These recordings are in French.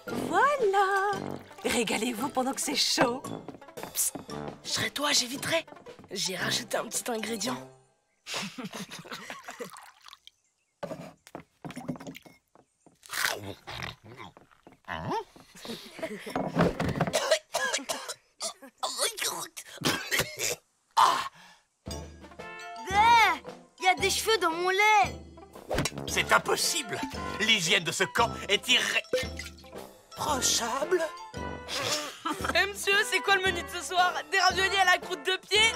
Voilà! Régalez-vous pendant que c'est chaud. Psst, je serai toi, j'éviterai. J'ai rajouté un petit ingrédient. Il y a des cheveux dans mon lait. C'est impossible. L'hygiène de ce camp est irréprochable. Eh monsieur, c'est quoi le menu de ce soir? Des raviolis à la croûte de pied?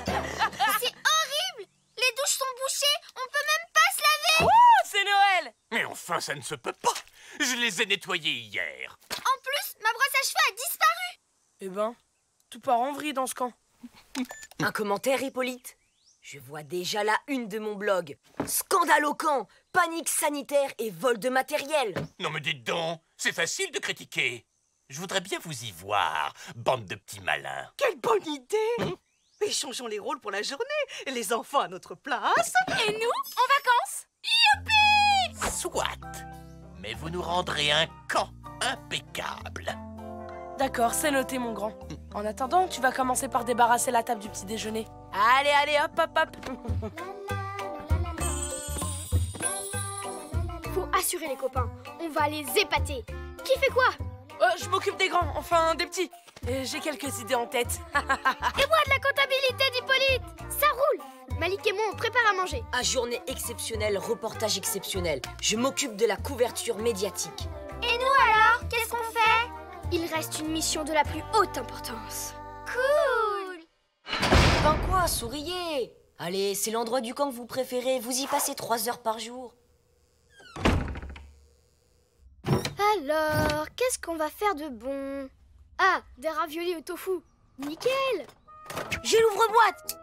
C'est horrible. Les douches sont bouchées. On peut même pas se laver. Ouh, c'est Noël! Mais enfin, ça ne se peut pas. Je les ai nettoyés hier. En plus, ma brosse à cheveux a disparu. Eh ben, tout part en vrille dans ce camp. Un commentaire, Hippolyte? Je vois déjà la une de mon blog. Scandale au camp, panique sanitaire et vol de matériel. Non mais dites donc, c'est facile de critiquer. Je voudrais bien vous y voir, bande de petits malins. Quelle bonne idée! Échangeons les rôles pour la journée. Les enfants à notre place. Et nous, en vacances. Youpi! Soit. Mais vous nous rendrez un camp impeccable. D'accord, c'est noté, mon grand. En attendant, tu vas commencer par débarrasser la table du petit déjeuner. Allez, allez, hop, hop, hop. Faut assurer les copains. On va les épater. Qui fait quoi? Je m'occupe des grands, enfin des petits. Et j'ai quelques idées en tête. Et moi de la comptabilité d'Hippolyte. Ça roule. Malik et moi, on prépare à manger. À journée exceptionnelle, reportage exceptionnel. Je m'occupe de la couverture médiatique. Et nous alors, qu'est-ce qu'on fait? Il reste une mission de la plus haute importance. Cool. Ben quoi, souriez. Allez, c'est l'endroit du camp que vous préférez. Vous y passez 3 heures par jour. Alors, qu'est-ce qu'on va faire de bon? Ah, des raviolis au tofu. Nickel. J'ai l'ouvre-boîte.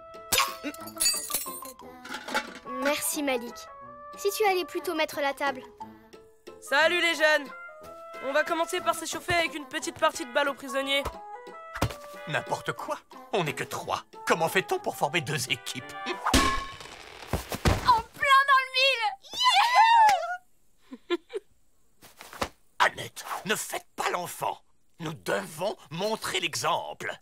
Merci Malik. Si tu allais plutôt mettre la table. Salut les jeunes. On va commencer par s'échauffer avec une petite partie de balle aux prisonniers. N'importe quoi. On n'est que 3. Comment fait-on pour former 2 équipes? En plein dans le mille. Annette, ne faites pas l'enfant. Nous devons montrer l'exemple.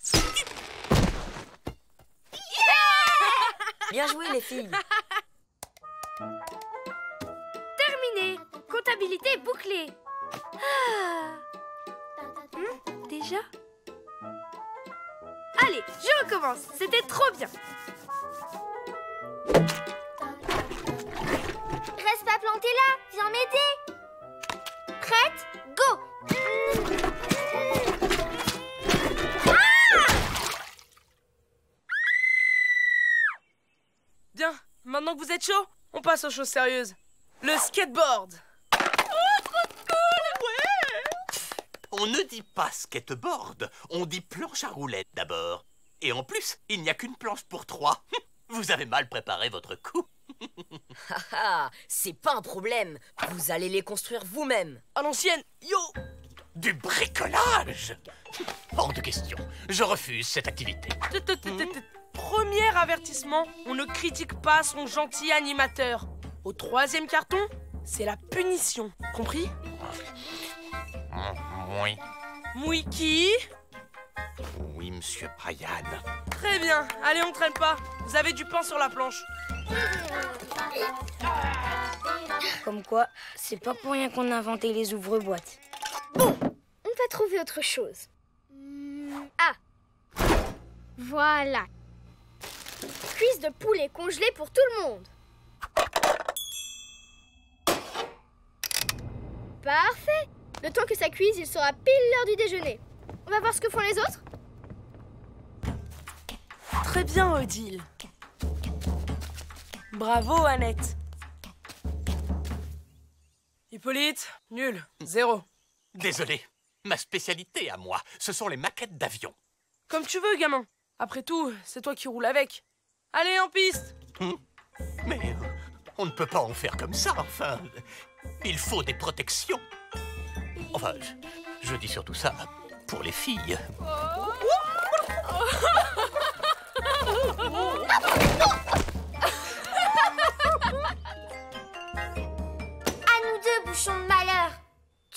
Bien joué, les filles. Terminé. Comptabilité bouclée. Déjà? Allez, je recommence. C'était trop bien. Reste pas planté là. Viens m'aider. Prête? Go! Bien, maintenant que vous êtes chaud, on passe aux choses sérieuses. Le skateboard. On ne dit pas skateboard, on dit planche à roulettes d'abord. Et en plus, il n'y a qu'une planche pour 3. Vous avez mal préparé votre coup. Ah, c'est pas un problème. Vous allez les construire vous-même. À l'ancienne, yo. Du bricolage? Hors de question, je refuse cette activité. Premier avertissement, on ne critique pas son gentil animateur. Au 3e carton, c'est la punition. Compris? Oui. Oui qui? Oui, monsieur Brian. Très bien, allez on traîne pas. Vous avez du pain sur la planche. Comme quoi, c'est pas pour rien qu'on a inventé les ouvre-boîtes. Bon, on va trouver autre chose. Ah, voilà. Cuisse de poulet congelée pour tout le monde. Parfait. Le temps que ça cuise, il sera pile l'heure du déjeuner. On va voir ce que font les autres. Très bien, Odile. Bravo, Annette. Hippolyte, nul, 0. Désolé, ma spécialité à moi, ce sont les maquettes d'avions. Comme tu veux, gamin. Après tout, c'est toi qui roules avec. Allez, en piste. Mais on ne peut pas en faire comme ça, enfin. Il faut des protections. Enfin, je dis surtout ça pour les filles.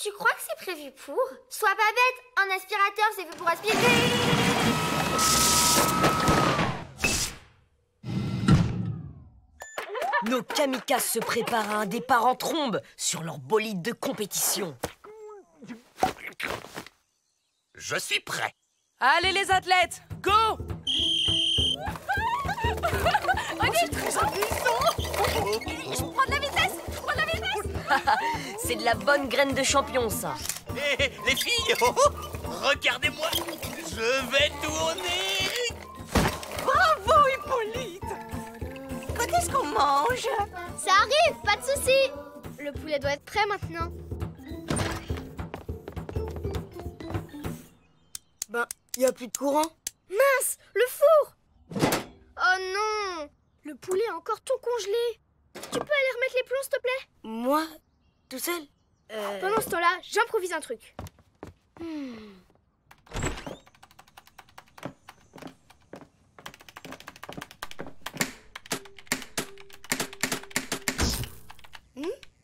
Tu crois que c'est prévu pour? Sois pas bête, un aspirateur c'est fait pour aspirer. Nos kamikazes se préparent à un départ en trombe sur leur bolide de compétition. Je suis prêt. Allez les athlètes, go! Très amusant. Je prends de la vitesse, C'est de la bonne graine de champion, ça. Hé, les filles, regardez-moi. Je vais tourner. Bravo, Hippolyte. Quand est-ce qu'on mange? Ça arrive, pas de souci. Le poulet doit être prêt maintenant. Ben, y a plus de courant. Mince, le four. Oh non, le poulet est encore tout congelé. Tu peux aller remettre les plombs, s'il te plaît? Moi, tout seul. Pendant ce temps-là, j'improvise un truc.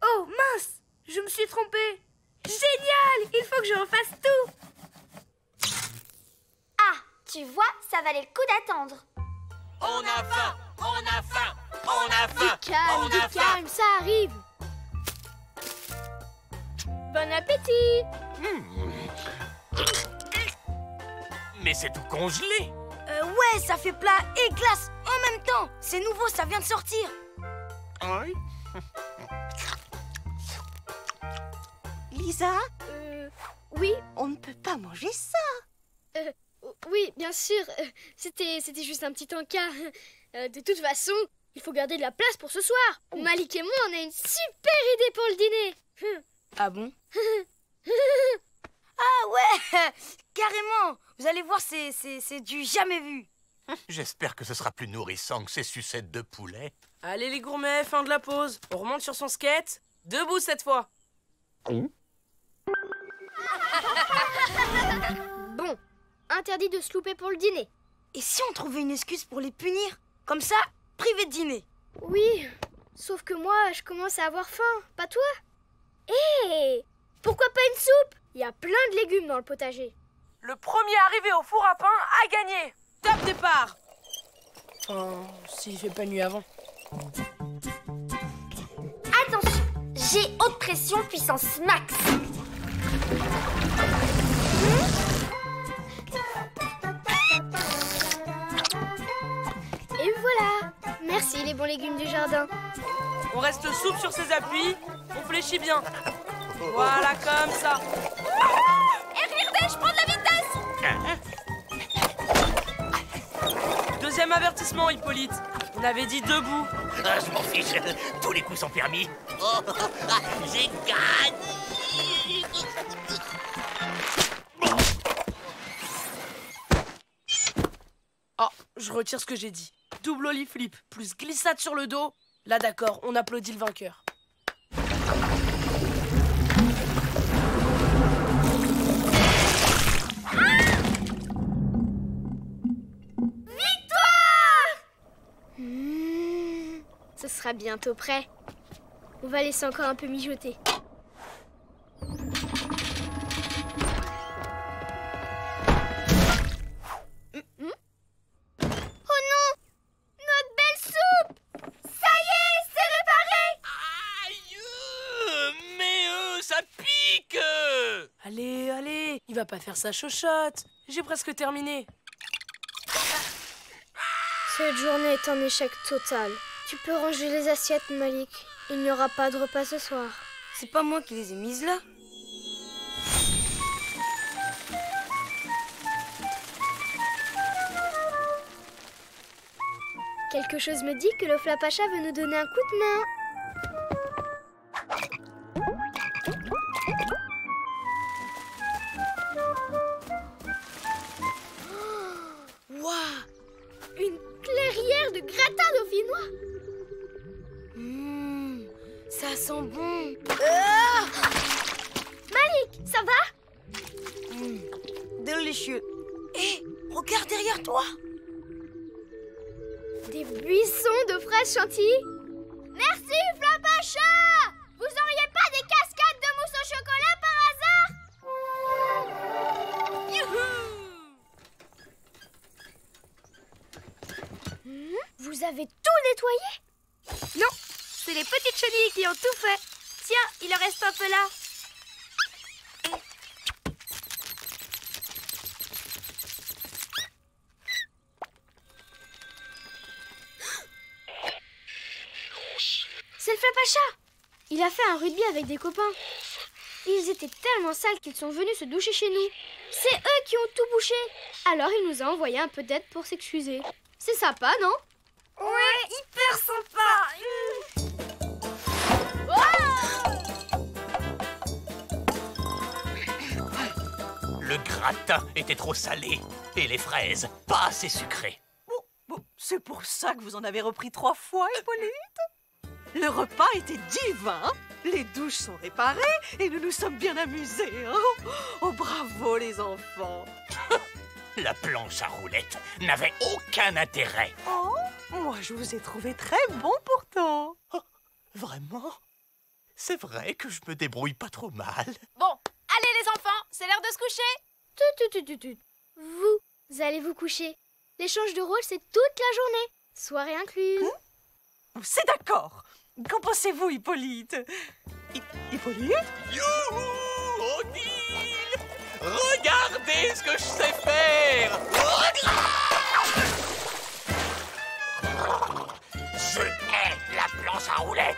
Oh mince, je me suis trompée. Génial, il faut que je refasse tout. Ah, tu vois, ça valait le coup d'attendre. On a faim, on a faim, on a faim, on a faim. Calme, ça arrive. Bon appétit. Mais c'est tout congelé. Ouais, ça fait plat et glace en même temps. C'est nouveau, ça vient de sortir. Oui. Lisa, Oui, on ne peut pas manger ça. oui, bien sûr. C'était juste un petit encas. De toute façon, il faut garder de la place pour ce soir. Malik et moi, on a une super idée pour le dîner. Ah bon? Ah ouais, carrément. Vous allez voir, c'est du jamais vu. J'espère que ce sera plus nourrissant que ces sucettes de poulet. Allez les gourmets, fin de la pause. On remonte sur son skate. Debout cette fois. Bon, interdit de se louper pour le dîner. Et si on trouvait une excuse pour les punir? Comme ça, privé de dîner. Oui, sauf que moi, je commence à avoir faim, pas toi? Hé, pourquoi pas une soupe? Il y a plein de légumes dans le potager. Le premier arrivé au four à pain a gagné. Top départ. Enfin, s'il fait pas nuit avant. Attention, j'ai haute pression puissance max. Et voilà. Merci les bons légumes du jardin. On reste souple sur ses appuis. On fléchit bien. Voilà, comme ça. Regardez, je prends de la vitesse. Deuxième avertissement, Hippolyte. On avait dit debout. Ah, je m'en fiche, tous les coups sont permis. Oh, j'ai gagné. Oh, je retire ce que j'ai dit. Double ollie flip plus glissade sur le dos. Là, d'accord, on applaudit le vainqueur. Ce sera bientôt prêt. On va laisser encore un peu mijoter. Oh non! Notre belle soupe! Ça y est, c'est réparé! Aïe, mais ça pique. Allez, allez, il va pas faire sa chochotte. J'ai presque terminé. Cette journée est un échec total. Tu peux ranger les assiettes, Malik. Il n'y aura pas de repas ce soir. C'est pas moi qui les ai mises là. Quelque chose me dit que le Flapacha veut nous donner un coup de main. Waouh! Une clairière de gratin dauphinois! Ça sent bon. Malik, ça va? Délicieux. Hé, regarde derrière toi. Des buissons de fraises chantilly? Merci, Flapacha! Vous auriez pas des cascades de mousse au chocolat par Vous avez tout nettoyé? Non, c'est les petites chenilles qui ont tout fait. Tiens, il en reste un peu là. C'est le Flapacha. Il a fait un rugby avec des copains. Ils étaient tellement sales qu'ils sont venus se doucher chez nous. C'est eux qui ont tout bouché. Alors il nous a envoyé un peu d'aide pour s'excuser. C'est sympa, non? Ouais, hyper sympa. Le gratin était trop salé et les fraises pas assez sucrées. Bon, c'est pour ça que vous en avez repris 3 fois, Hippolyte. Le repas était divin. Les douches sont réparées et nous nous sommes bien amusés. Hein? Oh, bravo les enfants. La planche à roulettes n'avait aucun intérêt. Oh, moi je vous ai trouvé très bon pourtant. Oh, vraiment? C'est vrai que je me débrouille pas trop mal. Bon, allez les enfants, c'est l'heure de se coucher. Vous allez vous coucher. L'échange de rôle, c'est toute la journée. Soirée incluse. C'est d'accord. Qu'en pensez-vous, Hippolyte? Hippolyte? Youhou, Odile! Regardez ce que je sais faire! Je hais la planche à roulettes!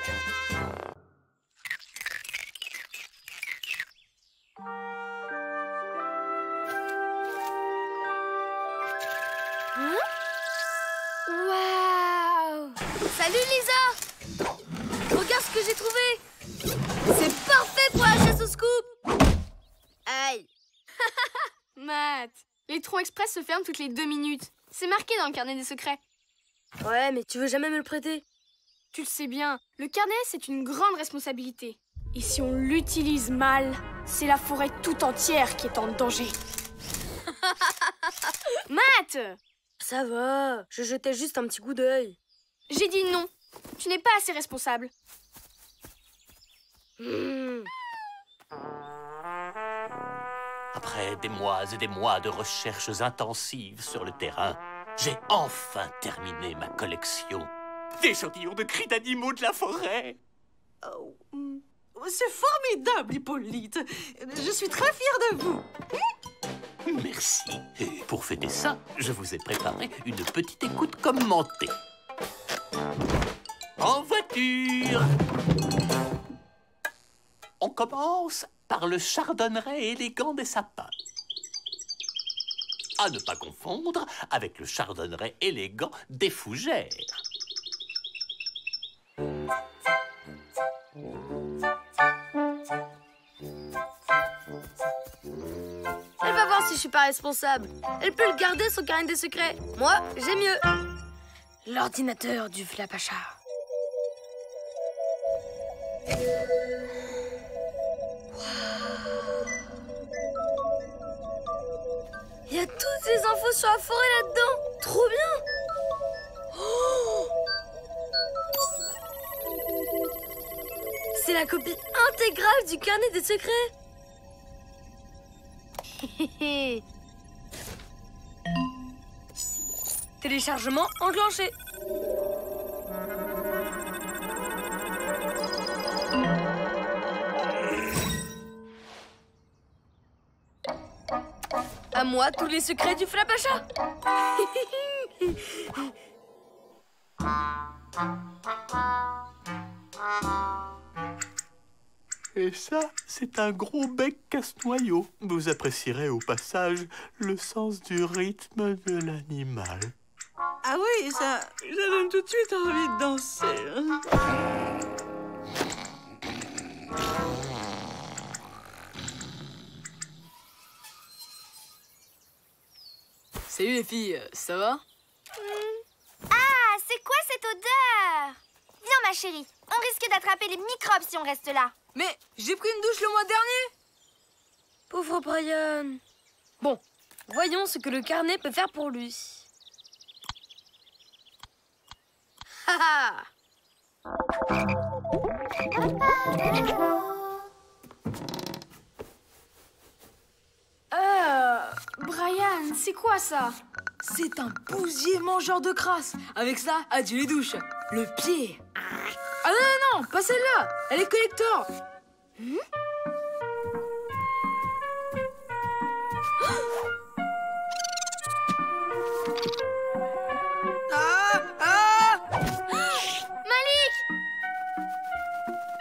Waouh! Salut Lisa! Regarde ce que j'ai trouvé! C'est parfait pour la chasse au scoop! Aïe! Matt, les troncs express se ferment toutes les 2 minutes. C'est marqué dans le carnet des secrets. Ouais, mais tu veux jamais me le prêter? Tu le sais bien, le carnet, c'est une grande responsabilité. Et si on l'utilise mal, c'est la forêt tout entière qui est en danger. Matt! Ça va, je jetais juste un petit coup d'œil. J'ai dit non. Tu n'es pas assez responsable. Après des mois et des mois de recherches intensives sur le terrain, j'ai enfin terminé ma collection d'échantillons de cris d'animaux de la forêt. Oh, c'est formidable, Hippolyte. Je suis très fière de vous. Merci. Pour fêter ça, je vous ai préparé une petite écoute commentée. En voiture! On commence par le chardonneret élégant des sapins. À ne pas confondre avec le chardonneret élégant des fougères. Elle va voir si je suis pas responsable. Elle peut le garder, son carnet des secrets. Moi, j'ai mieux. L'ordinateur du Flapacha. Il y a toutes les infos sur la forêt là-dedans. Trop bien. Oh, c'est la copie intégrale du carnet des secrets. Téléchargement enclenché. À moi tous les secrets du Flapacha. Et ça, c'est un gros bec casse-noyau. Vous apprécierez au passage le sens du rythme de l'animal. Ah oui, ça donne tout de suite envie de danser. Salut les filles, ça va? Ah, c'est quoi cette odeur? Viens ma chérie, on risque d'attraper les microbes si on reste là. Mais j'ai pris une douche le mois dernier. Pauvre Brian. Bon, voyons ce que le carnet peut faire pour lui. Brian, c'est quoi ça? C'est un bousier mangeur de crasse. Avec ça, adieu les douches. Le pied. Ah non, pas celle-là. Elle est collector.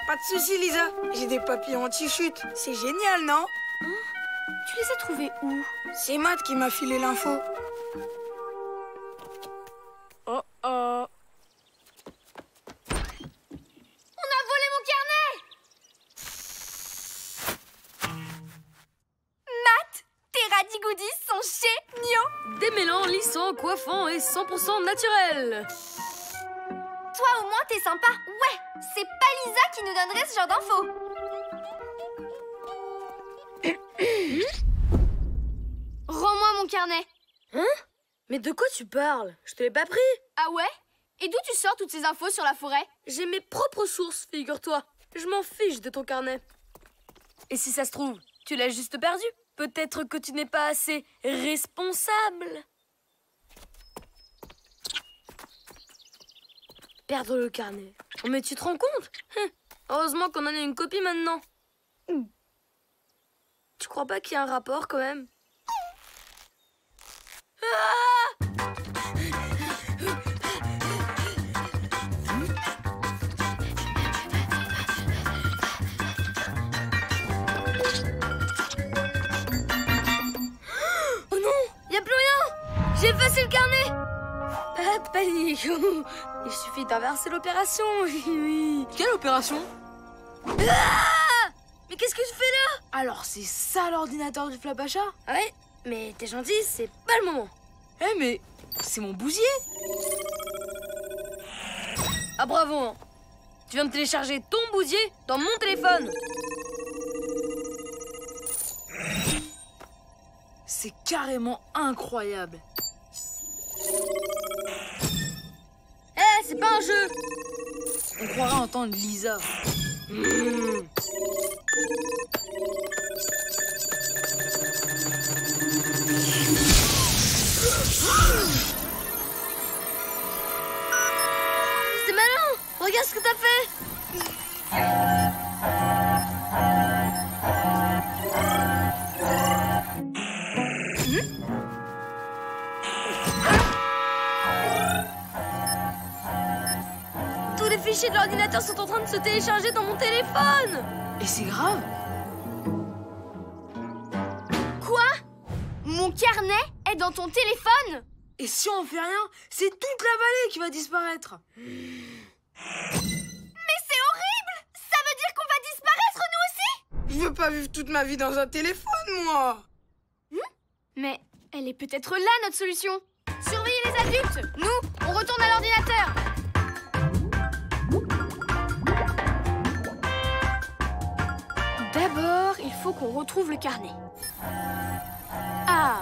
Pas de soucis, Lisa. J'ai des papillons anti-chute. C'est génial, non? Tu les as trouvés où? C'est Matt qui m'a filé l'info. Oh oh. On a volé mon carnet! Matt, tes radis goodies sont géniaux! Des mélans lissants, coiffants et 100% naturels. Toi au moins t'es sympa. Ouais, c'est pas Lisa qui nous donnerait ce genre d'infos. Rends-moi mon carnet. Hein? Mais de quoi tu parles? Je te l'ai pas pris. Ah ouais? Et d'où tu sors toutes ces infos sur la forêt? J'ai mes propres sources, figure-toi. Je m'en fiche de ton carnet. Et si ça se trouve, tu l'as juste perdu. Peut-être que tu n'es pas assez responsable. Perdre le carnet. Oh, mais tu te rends compte? Heureusement qu'on en a une copie maintenant. Tu crois pas qu'il y a un rapport quand même? Oh non, y a plus rien. J'ai effacé le carnet. Pas de panique. Il suffit d'inverser l'opération. Oui. Quelle opération? Mais qu'est-ce que tu fais là? Alors c'est ça l'ordinateur du Flapacha? Ouais, mais t'es gentil, c'est pas le moment. Eh mais c'est mon bousier. Ah bravo hein. Tu viens de télécharger ton bousier dans mon téléphone. C'est carrément incroyable. Eh, c'est pas un jeu. On croirait entendre Lisa. C'est malin. Regarde ce que t'as fait. Tous les fichiers de l'ordinateur sont en train de se télécharger dans mon téléphone. Et c'est grave. Quoi? Mon carnet est dans ton téléphone? Et si on fait rien, c'est toute la vallée qui va disparaître. Mais c'est horrible! Ça veut dire qu'on va disparaître nous aussi? Je veux pas vivre toute ma vie dans un téléphone, moi. Mais elle est peut-être là, notre solution. Surveillez les adultes. Nous, on retourne à l'ordinateur. D'abord, il faut qu'on retrouve le carnet. Ah,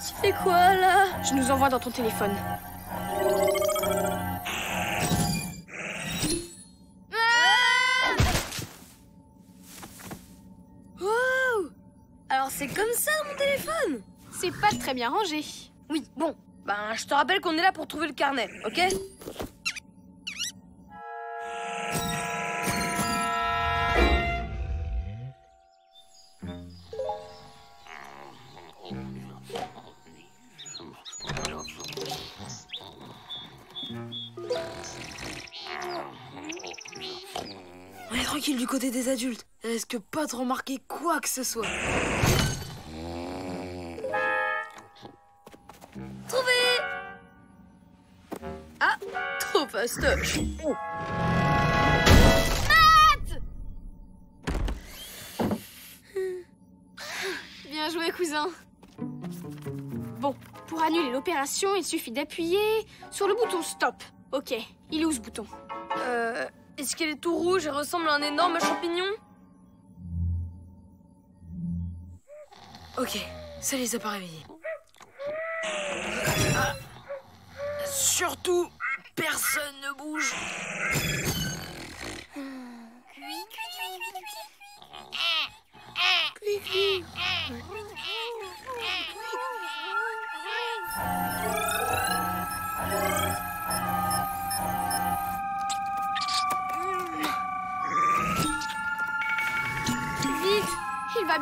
Tu fais quoi, là? je nous envoie dans ton téléphone. Wow! Alors c'est comme ça, mon téléphone? C'est pas très bien rangé. Oui, bon. Ben, je te rappelle qu'on est là pour trouver le carnet, ok? On est tranquille du côté des adultes. Ils risquent pas de remarquer quoi que ce soit. Trouvé! Ah, trop fastoche. Oh. Bien joué, cousin. Bon, pour annuler l'opération, il suffit d'appuyer sur le bouton stop. Ok, il est où ce bouton? Est-ce qu'elle est tout rouge et ressemble à un énorme champignon? Ok, ça les a pas réveillés. Ah. Surtout, personne ne bouge.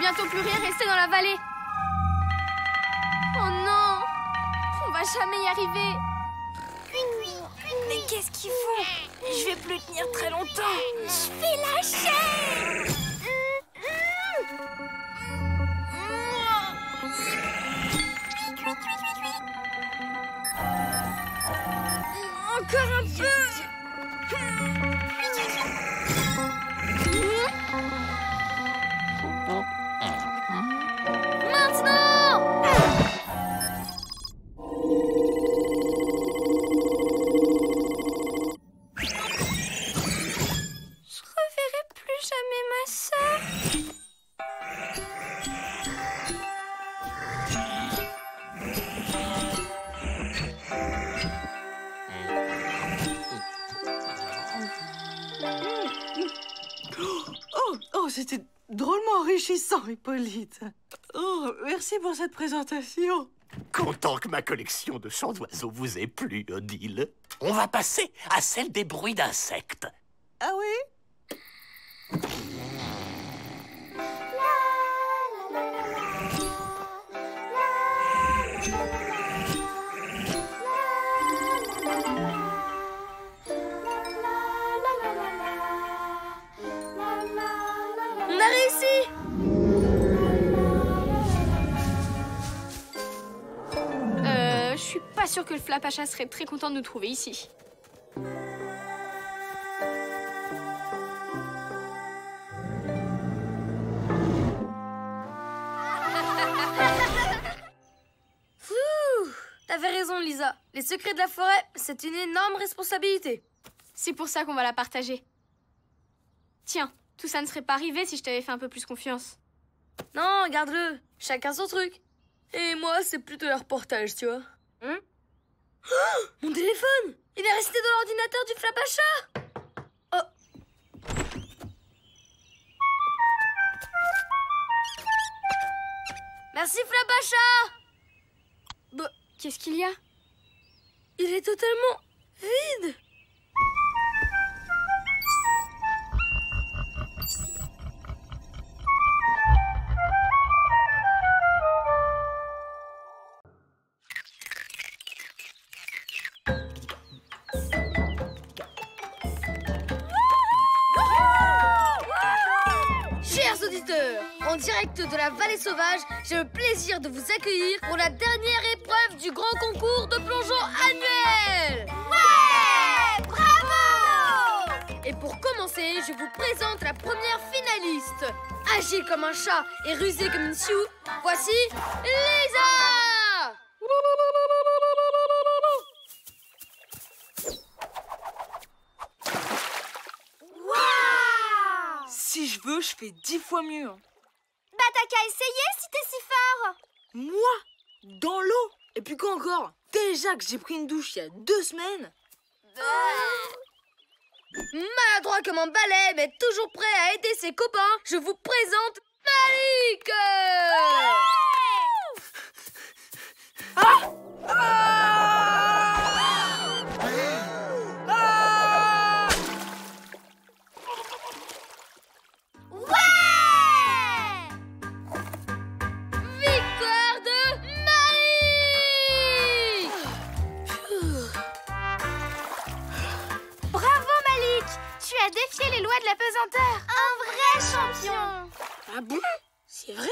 bientôt plus rien rester dans la vallée. Oh non! On va jamais y arriver. Mais qu'est-ce qu'ils font? Je vais plus tenir très longtemps. Je vais lâcher. Encore un peu. Maintenant! Je reverrai plus jamais ma sœur. Oh, c'était drôlement enrichissant, Hippolyte. Oh, merci pour cette présentation. Content que ma collection de chants d'oiseaux vous ait plu, Odile. On va passer à celle des bruits d'insectes. Ah oui? On a réussi. Je suis pas sûre que le Flapacha serait très content de nous trouver ici. T'avais raison, Lisa. Les secrets de la forêt, c'est une énorme responsabilité. C'est pour ça qu'on va la partager. Tiens, tout ça ne serait pas arrivé si je t'avais fait un peu plus confiance. Non, regarde-le. Chacun son truc. Et moi, c'est plutôt le reportage, tu vois. Oh, mon téléphone! Il est resté dans l'ordinateur du Flapacha! Oh! Merci, Flapacha! Bah, qu'est-ce qu'il y a? Il est totalement vide! Chers auditeurs, en direct de la vallée sauvage, j'ai le plaisir de vous accueillir pour la dernière épreuve du grand concours de plongeon annuel. Ouais! Bravo! Et pour commencer, je vous présente la première finaliste. Agile comme un chat et rusée comme une sioux, voici Lisa! Si je veux, je fais 10 fois mieux. Bah t'as qu'à essayer si t'es si fort. Moi? Dans l'eau? Et puis quoi encore? Déjà que j'ai pris une douche il y a 2 semaines. Maladroit comme un balai, mais toujours prêt à aider ses copains, je vous présente Malik! Victoire de Malik! Bravo Malik, tu as défié les lois de la pesanteur. Un vrai champion. Ah bon? C'est vrai?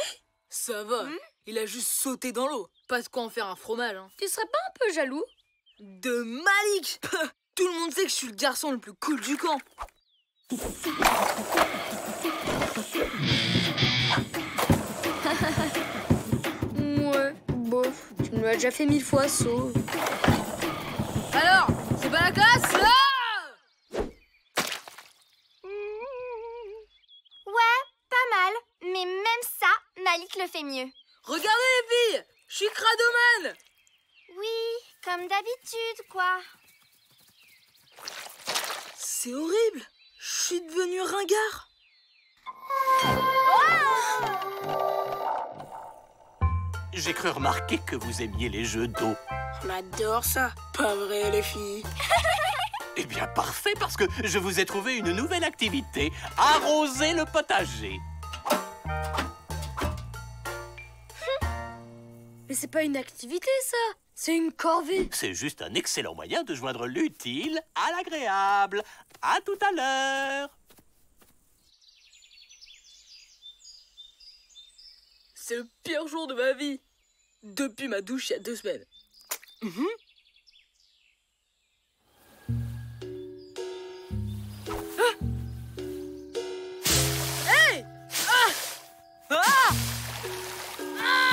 Ça va, il a juste sauté dans l'eau. Pas de quoi en faire un fromage, hein. Tu serais pas un peu jaloux? De Malik! Tout le monde sait que je suis le garçon le plus cool du camp. Ouais, bof, tu me l'as déjà fait 1000 fois, sauf. Alors, c'est pas la classe? Ouais, pas mal. Mais même ça, Malik le fait mieux. Regardez les filles, je suis cradomane. Oui, comme d'habitude, quoi. C'est horrible, je suis devenu ringard. J'ai cru remarquer que vous aimiez les jeux d'eau. On adore ça. Pas vrai, les filles? Eh bien, parfait, parce que je vous ai trouvé une nouvelle activité. Arroser le potager. Mais c'est pas une activité, ça. C'est une corvée. C'est juste un excellent moyen de joindre l'utile à l'agréable. À tout à l'heure. C'est le pire jour de ma vie. Depuis ma douche il y a 2 semaines. Hey! Ah! Ah! Ah!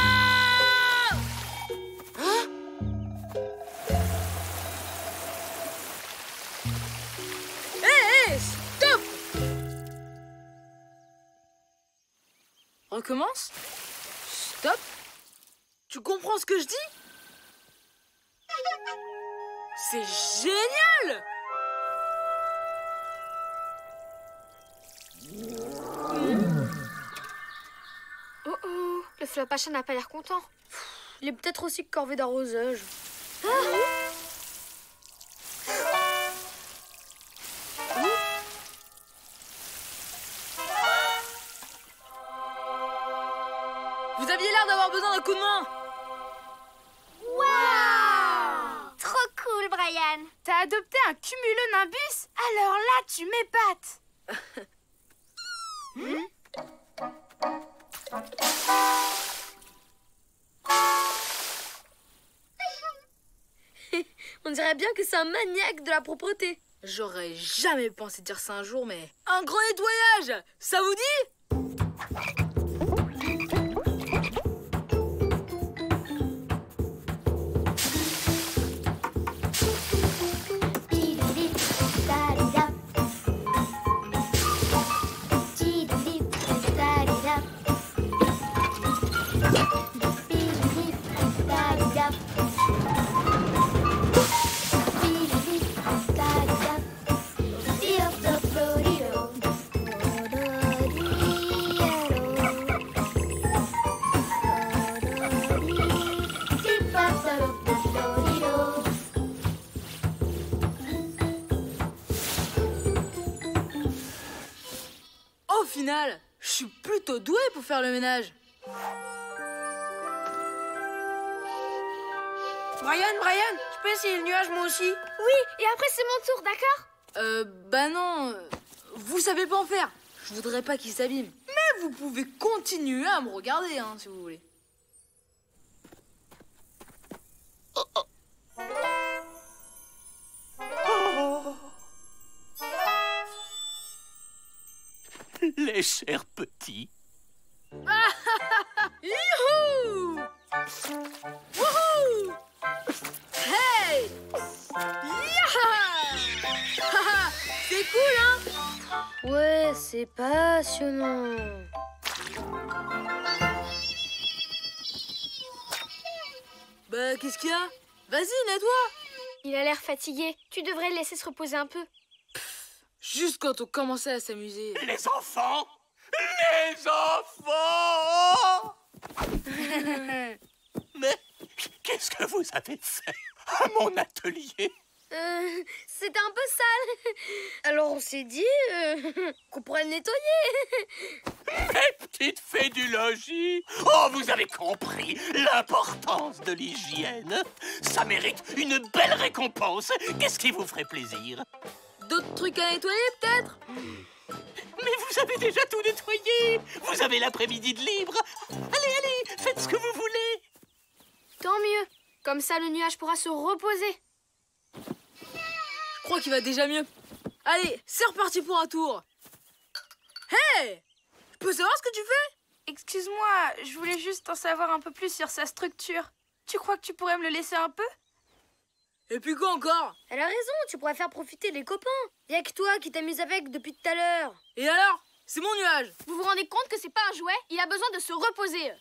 Hey, stop! Recommence. Stop. Tu comprends ce que je dis? C'est génial! Oh oh, le Flapacha n'a pas l'air content. Il est peut-être aussi corvé d'arrosage. Vous aviez l'air d'avoir besoin d'un coup de main. Waouh! Trop cool, Brian. T'as adopté un cumulonimbus? Alors là, tu m'épates. On dirait bien que c'est un maniaque de la propreté. J'aurais jamais pensé dire ça un jour, mais... Un grand nettoyage! Ça vous dit? Au final, je suis plutôt douée pour faire le ménage. Brian, je peux essayer le nuage moi aussi? Oui, et après c'est mon tour, d'accord? Bah non, vous savez pas en faire. Je voudrais pas qu'il s'abîme. Mais vous pouvez continuer à me regarder, hein, si vous voulez. Les chers petits. Youhou! Wouhou! Hey! Yaha! C'est cool, hein? Ouais, c'est passionnant. Bah, qu'est-ce qu'il y a? Vas-y, nettoie! Il a l'air fatigué. Tu devrais le laisser se reposer un peu. Juste quand on commençait à s'amuser. Les enfants! Les enfants! Mais qu'est-ce que vous avez fait à mon atelier? C'était un peu sale. Alors on s'est dit qu'on pourrait le nettoyer. Mes petites fées du logis! Oh, vous avez compris l'importance de l'hygiène. Ça mérite une belle récompense. Qu'est-ce qui vous ferait plaisir? D'autres trucs à nettoyer, peut-être? Mais vous avez déjà tout nettoyé. Vous avez l'après-midi de libre. Allez, faites ce que vous voulez. Tant mieux. Comme ça, le nuage pourra se reposer. Je crois qu'il va déjà mieux. Allez, c'est reparti pour un tour. Hey! Je peux savoir ce que tu fais? Excuse-moi, je voulais juste en savoir un peu plus sur sa structure. Tu crois que tu pourrais me le laisser un peu? Et puis quoi encore? Elle a raison, tu pourrais faire profiter les copains. Y'a que toi qui t'amuses avec depuis tout à l'heure. Et alors? C'est mon nuage. Vous vous rendez compte que c'est pas un jouet? Il a besoin de se reposer.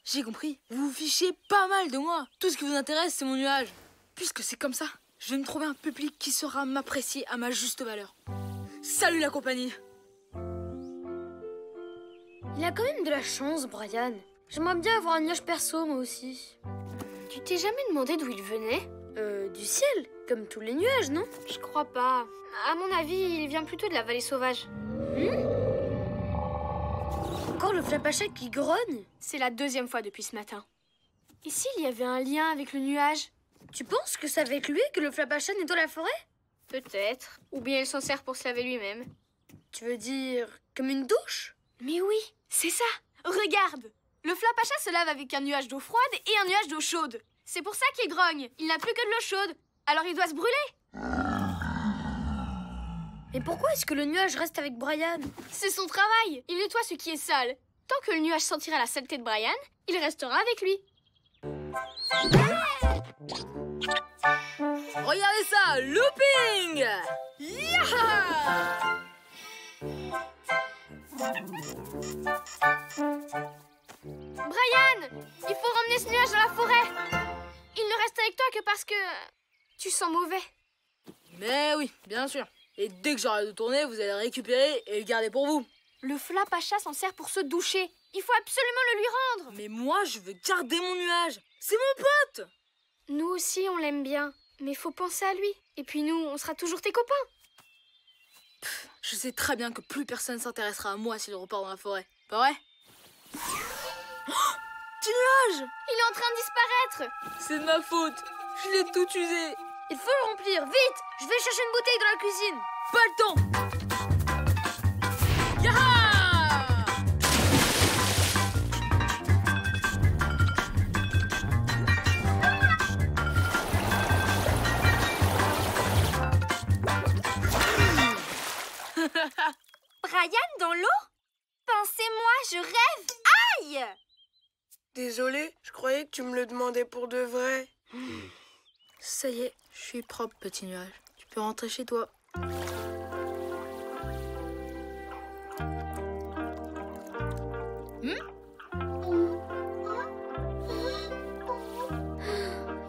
J'ai compris. Vous vous fichez pas mal de moi. Tout ce qui vous intéresse, c'est mon nuage. Puisque c'est comme ça, je vais me trouver un public qui saura m'apprécier à ma juste valeur. Salut la compagnie. Il a quand même de la chance, Brian. J'aimerais bien avoir un nuage perso, moi aussi. Tu t'es jamais demandé d'où il venait? Du ciel, comme tous les nuages, non? Je crois pas. À mon avis, il vient plutôt de la vallée sauvage. Encore le Flapacha qui grogne? C'est la 2e fois depuis ce matin. Et s'il y avait un lien avec le nuage? Tu penses que c'est avec lui que le Flapacha nettoie la forêt? Peut-être. Ou bien il s'en sert pour se laver lui-même. Tu veux dire comme une douche? Mais oui, c'est ça. Regarde. Le Flapacha se lave avec un nuage d'eau froide et un nuage d'eau chaude. C'est pour ça qu'il grogne. Il n'a plus que de l'eau chaude. Alors il doit se brûler. Et pourquoi est-ce que le nuage reste avec Brian? C'est son travail. Il nettoie ce qui est sale. Tant que le nuage sentira la saleté de Brian, il restera avec lui. Regardez ça, looping! Yaha! Brian, il faut ramener ce nuage dans la forêt. Il ne reste avec toi que parce que tu sens mauvais. Mais oui, bien sûr. Et dès que j'arrête de tourner, vous allez le récupérer et le garder pour vous. Le Flapacha s'en sert pour se doucher. Il faut absolument le lui rendre. Mais moi, je veux garder mon nuage. C'est mon pote. Nous aussi, on l'aime bien. Mais faut penser à lui. Et puis nous, on sera toujours tes copains. Je sais très bien que plus personne s'intéressera à moi s'il repart dans la forêt. Pas vrai? Petit nuage! Il est en train de disparaître. C'est de ma faute. Je l'ai tout usé. Il faut le remplir, vite! Je vais chercher une bouteille dans la cuisine. Pas le temps! Yaha! Brian dans l'eau? Pensez-moi, je rêve. Aïe! Désolé, je croyais que tu me le demandais pour de vrai. Ça y est, je suis propre, petit nuage. Tu peux rentrer chez toi.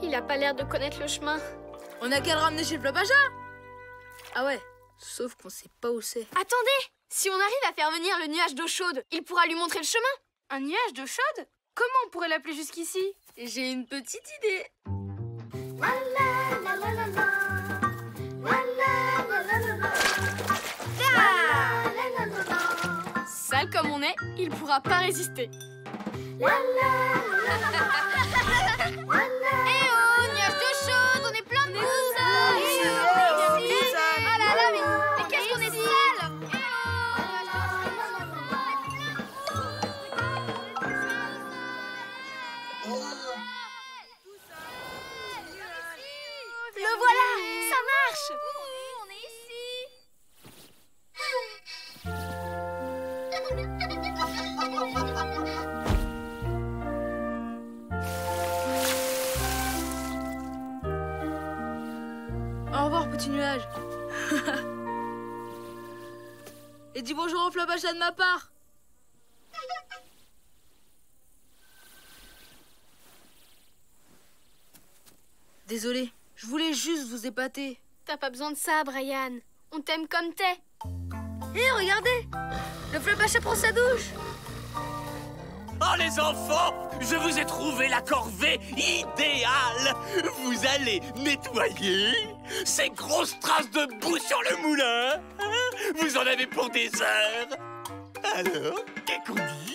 Il a pas l'air de connaître le chemin. On a qu'à le ramener chez le Flapacha. Ah ouais, sauf qu'on sait pas où c'est. Attendez! Si on arrive à faire venir le nuage d'eau chaude, il pourra lui montrer le chemin. Un nuage d'eau chaude? Comment on pourrait l'appeler jusqu'ici? J'ai une petite idée. Sale comme on est, il pourra pas résister. Eh oh, nuage d'eau chaude, on est plein de boue. Oh là là, mais qu'est-ce qu'on est sale. Le voilà, ça marche. On est Au revoir, petit nuage. Et dis bonjour au Flapacha de ma part. Désolé, je voulais juste vous épater. T'as pas besoin de ça, Brian. On t'aime comme t'es. Hé, regardez! Le Flapacha prend sa douche. Oh les enfants, je vous ai trouvé la corvée idéale. Vous allez nettoyer ces grosses traces de boue sur le moulin. Vous en avez pour des heures. Alors, qu'est-ce qu'on dit?